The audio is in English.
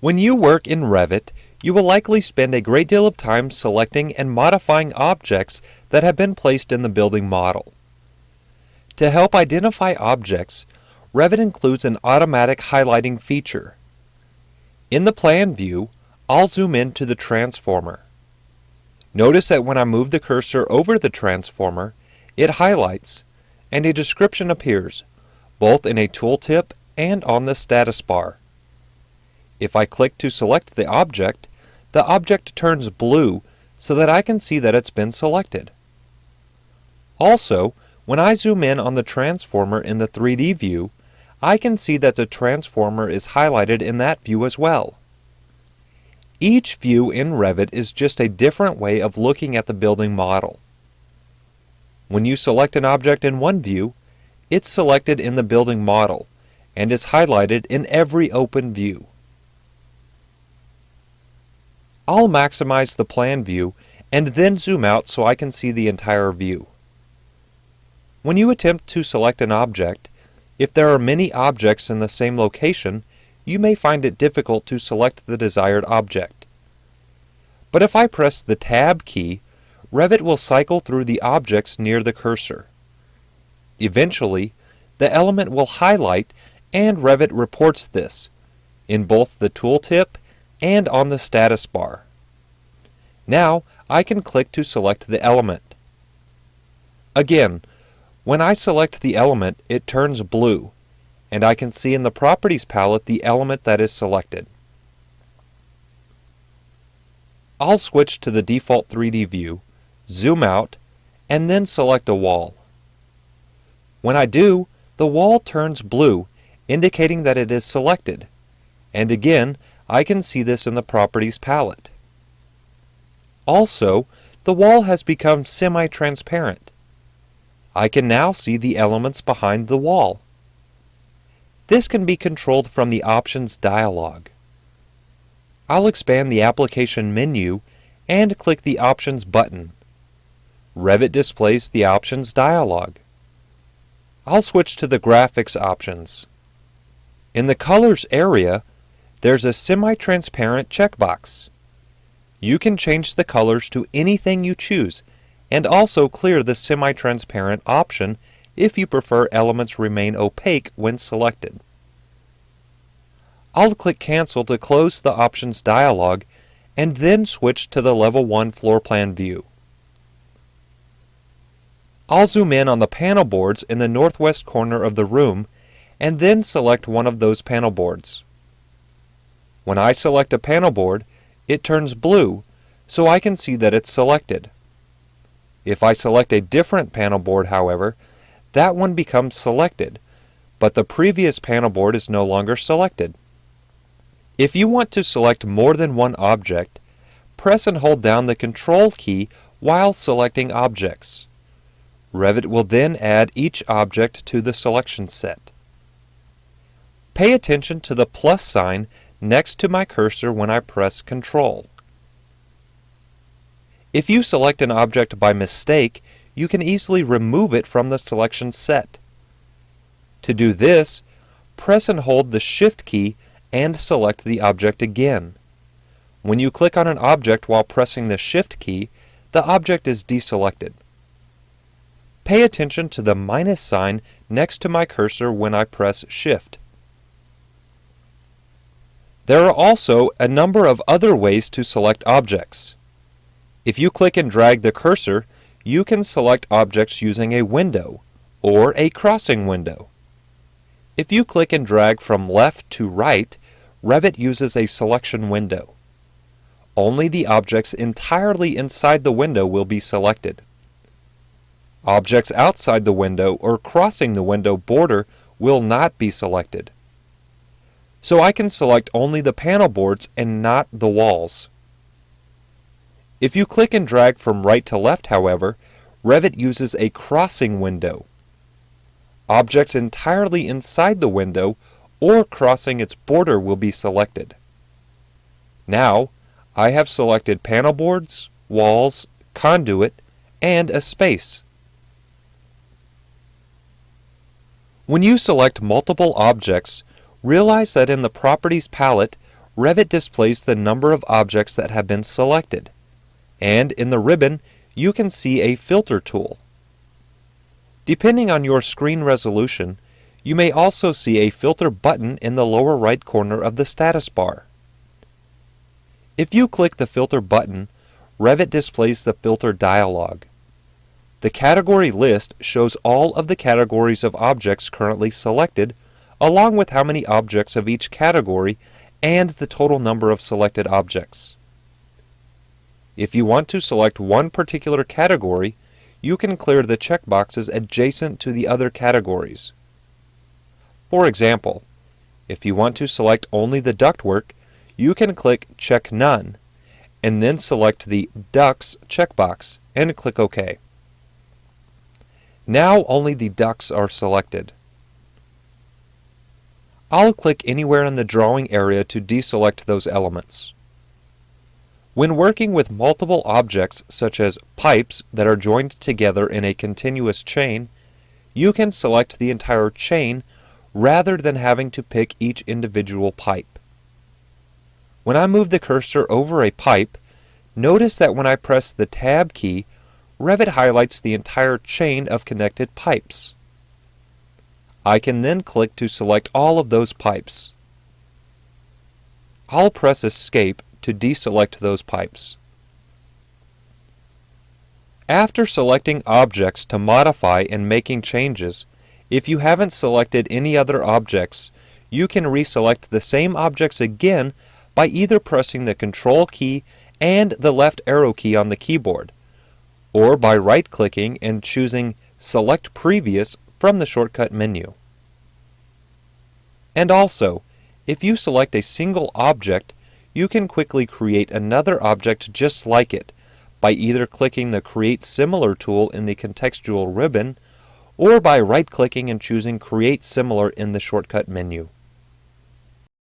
When you work in Revit, you will likely spend a great deal of time selecting and modifying objects that have been placed in the building model. To help identify objects, Revit includes an automatic highlighting feature. In the plan view, I'll zoom in to the transformer. Notice that when I move the cursor over the transformer, it highlights, and a description appears, both in a tooltip and on the status bar. If I click to select the object turns blue so that I can see that it's been selected. Also, when I zoom in on the transformer in the 3D view, I can see that the transformer is highlighted in that view as well. Each view in Revit is just a different way of looking at the building model. When you select an object in one view, it's selected in the building model and is highlighted in every open view. I'll maximize the plan view and then zoom out so I can see the entire view. When you attempt to select an object, if there are many objects in the same location, you may find it difficult to select the desired object. But if I press the Tab key, Revit will cycle through the objects near the cursor. Eventually, the element will highlight and Revit reports this in both the tooltip and on the status bar. Now I can click to select the element. Again, when I select the element, it turns blue, and I can see in the Properties palette the element that is selected. I'll switch to the default 3D view, zoom out, and then select a wall. When I do, the wall turns blue, indicating that it is selected, and again, I can see this in the Properties palette. Also, the wall has become semi-transparent. I can now see the elements behind the wall. This can be controlled from the Options dialog. I'll expand the Application menu and click the Options button. Revit displays the Options dialog. I'll switch to the Graphics options. In the Colors area, there's a semi-transparent checkbox. You can change the colors to anything you choose and also clear the semi-transparent option if you prefer elements remain opaque when selected. I'll click Cancel to close the Options dialog and then switch to the Level 1 floor plan view. I'll zoom in on the panel boards in the northwest corner of the room and then select one of those panel boards. When I select a panel board, it turns blue, so I can see that it's selected. If I select a different panel board, however, that one becomes selected, but the previous panel board is no longer selected. If you want to select more than one object, press and hold down the Control key while selecting objects. Revit will then add each object to the selection set. Pay attention to the plus sign next to my cursor when I press Control. If you select an object by mistake, you can easily remove it from the selection set. To do this, press and hold the Shift key and select the object again. When you click on an object while pressing the Shift key, the object is deselected. Pay attention to the minus sign next to my cursor when I press Shift. There are also a number of other ways to select objects. If you click and drag the cursor, you can select objects using a window or a crossing window. If you click and drag from left to right, Revit uses a selection window. Only the objects entirely inside the window will be selected. Objects outside the window or crossing the window border will not be selected. So I can select only the panel boards and not the walls. If you click and drag from right to left, however, Revit uses a crossing window. Objects entirely inside the window or crossing its border will be selected. Now, I have selected panel boards, walls, conduit, and a space. When you select multiple objects, realize that in the Properties palette, Revit displays the number of objects that have been selected, and in the ribbon you can see a filter tool. Depending on your screen resolution, you may also see a filter button in the lower right corner of the status bar. If you click the filter button, Revit displays the filter dialog. The category list shows all of the categories of objects currently selected, along with how many objects of each category and the total number of selected objects. If you want to select one particular category, you can clear the checkboxes adjacent to the other categories. For example, if you want to select only the ductwork, you can click Check None, and then select the Ducts checkbox and click OK. Now only the ducts are selected. I'll click anywhere in the drawing area to deselect those elements. When working with multiple objects such as pipes that are joined together in a continuous chain, you can select the entire chain rather than having to pick each individual pipe. When I move the cursor over a pipe, notice that when I press the Tab key, Revit highlights the entire chain of connected pipes. I can then click to select all of those pipes. I'll press Escape to deselect those pipes. After selecting objects to modify and making changes, if you haven't selected any other objects, you can reselect the same objects again by either pressing the Control key and the left arrow key on the keyboard, or by right-clicking and choosing Select Previous from the shortcut menu. And also, if you select a single object, you can quickly create another object just like it by either clicking the Create Similar tool in the contextual ribbon, or by right-clicking and choosing Create Similar in the shortcut menu.